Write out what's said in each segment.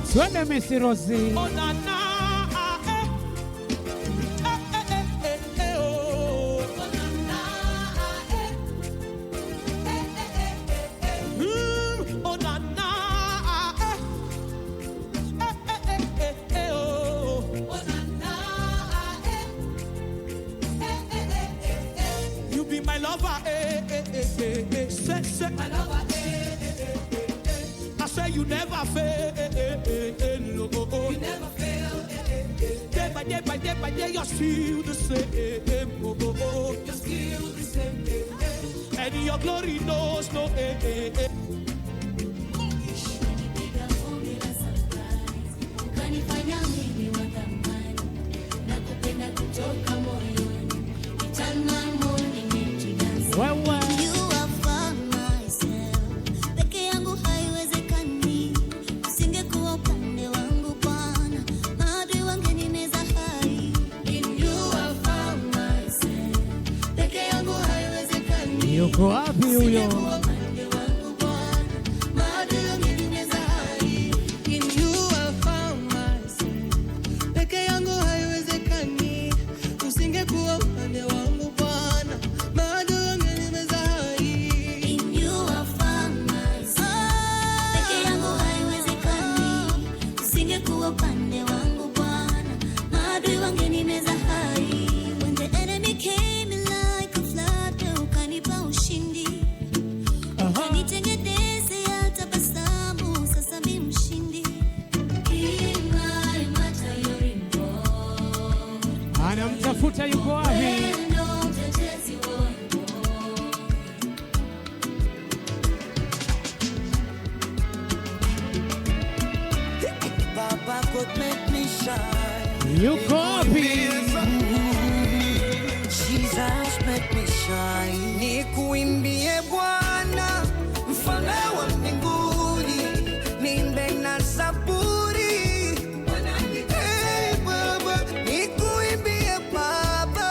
Suena Missy Rosie. You be my lover, say my lover, I say you never fail, no. You never fail, day by day, by day, by day, you're still the same, you're still the same, and your glory knows no end. Yuko wapi huyo? Anamtafuta yuko wapi? Baba could make me shine. Yuko wapi? Jesus make me shine. Nikuimbie Bwana, mfalme wa mbinguni, niimbe na zaburi. Hey Baba, nikuimbie Baba,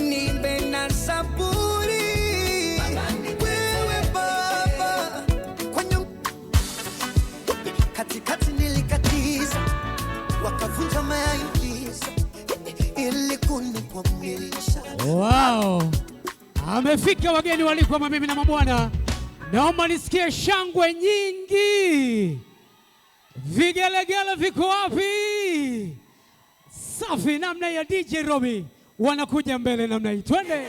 niimbe na zaburi. Wewe Baba, katikati nilikatiza, wakavunja mayaiza, ili kunikwamisha. Wow, amefika wageni walikuwa mami na mabwana. Naomba nisikie shangwe nyingi. Vigelegele viko wapi? Safi namna ya DJ Robi. Wanakuja mbele namna hii. Twende.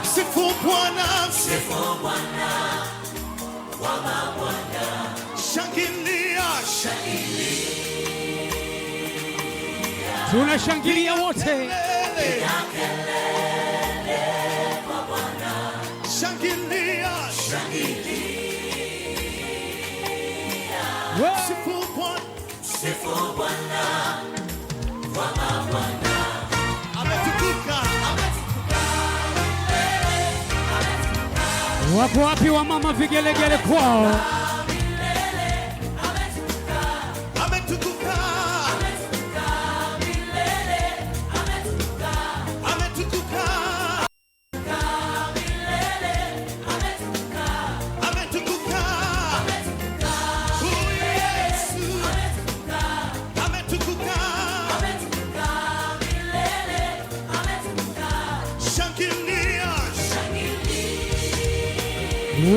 Sifu Bwana, sifu Bwana, wa mabwana. Shangilia, shangilia. Tunashangilia wote. Kelele kwa Bwana. Shangilia, shangilia. Sifu Bwana, sifu Bwana, wa mabwana. Ametukuka, ametukuka. Wapo wapi wa mama vigelegele kwao?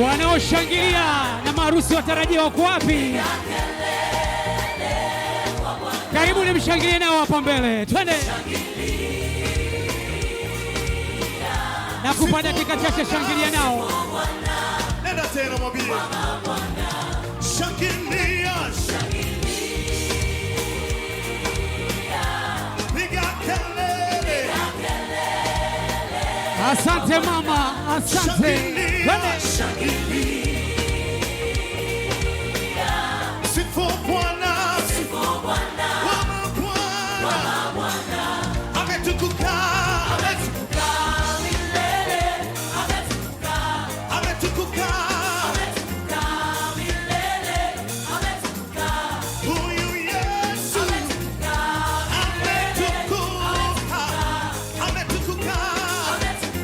Wanaoshangilia na maharusi watarajiwa wako wapi? Karibu ni mshangilie nao hapa mbele. Twende. Na kupa dakika chache shangilia nao. Nenda tena mwambie. Shangilia, shangilia. Piga kelele. Asante mama, asante. Twende. Sifu Bwana, sifu Bwana, wa Bwana. Ametukuka, ametukuka milele, ametukuka, ametukuka, ametukuka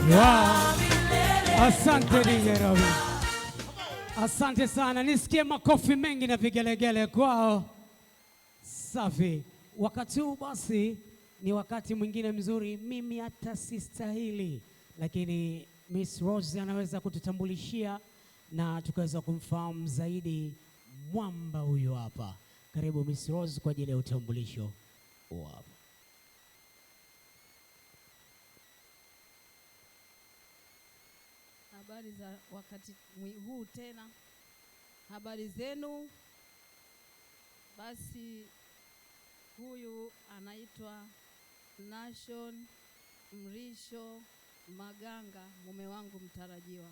Wow. Asante DJ Robi. Asante sana. Nisikie makofi mengi na vigelegele kwao. Safi. Wakati huu basi ni wakati mwingine mzuri, mimi hata sistahili, lakini Miss Rose anaweza kututambulishia na tukaweza kumfahamu zaidi mwamba huyu hapa. Karibu Miss Rose kwa ajili ya utambulisho hapa. Habari za wakati huu tena, habari zenu. Basi huyu anaitwa Nation Mrisho Maganga, mume wangu mtarajiwa.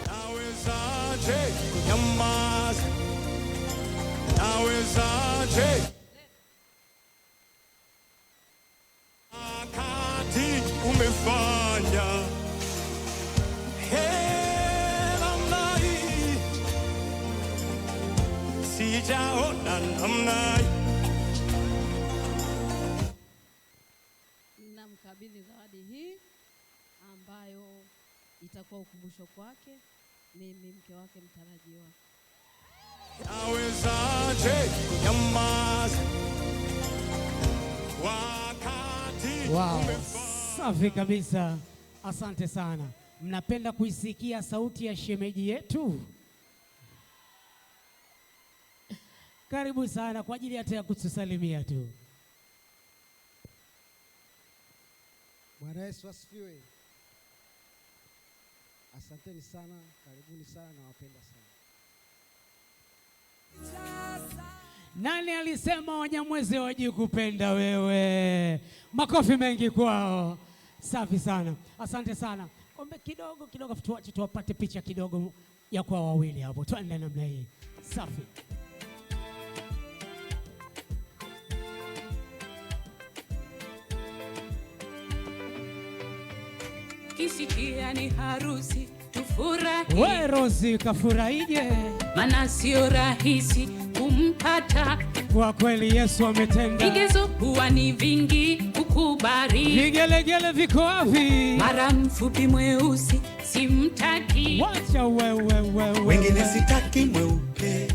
Nawezaje kunyamaza? Nawezaje wakati umefanya namna hii? Sijaona namna hii. Namkabidhi zawadi hii ambayo itakuwa ukumbusho kwake, mimi mke wake mtarajiwa. Nawezaje kunyamaza wakati umefanya? Safi kabisa. Asante sana. Mnapenda kuisikia sauti ya shemeji yetu? Karibu sana kwa ajili hata ya kutusalimia tu. Bwana Yesu asifiwe. Asanteni sana, karibuni sana, nawapenda sana. Nani alisema Wanyamwezi wajikupenda wewe? Makofi mengi kwao. Safi sana. Asante sana. Kombe kidogo tuache tuwapate picha kidogo ya kwa wawili hapo. Twende namna hii. Safi. Kisikia ni harusi tufurahi. We Rosi kafurahije? Maana sio rahisi kumpata. Kwa kweli Yesu ametenda. Vigezo huwa ni vingi kukubali. Vigelegele viko wapi? Mara mfupi mweusi simtaki. Wacha wewe. Wengine sitaki mweupe.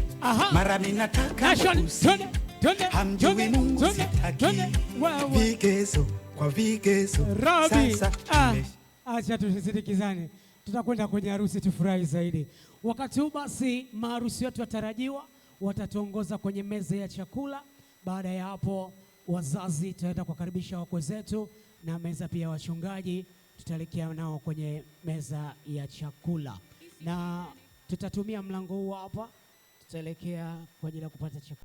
Mara mimi nataka mweusi. Hamjui Mungu sitaki. Vigezo kwa vigezo. Robi. Sasa Acha tusindikizane. Tutakwenda kwenye harusi tufurahi zaidi. Wakati huu basi maharusi wetu watarajiwa watatuongoza kwenye meza ya chakula. Baada ya hapo wazazi tutaenda kukaribisha wakwe zetu, na meza pia wachungaji tutaelekea nao kwenye meza ya chakula, na tutatumia mlango huu hapa, tutaelekea kwa ajili ya kupata chakula.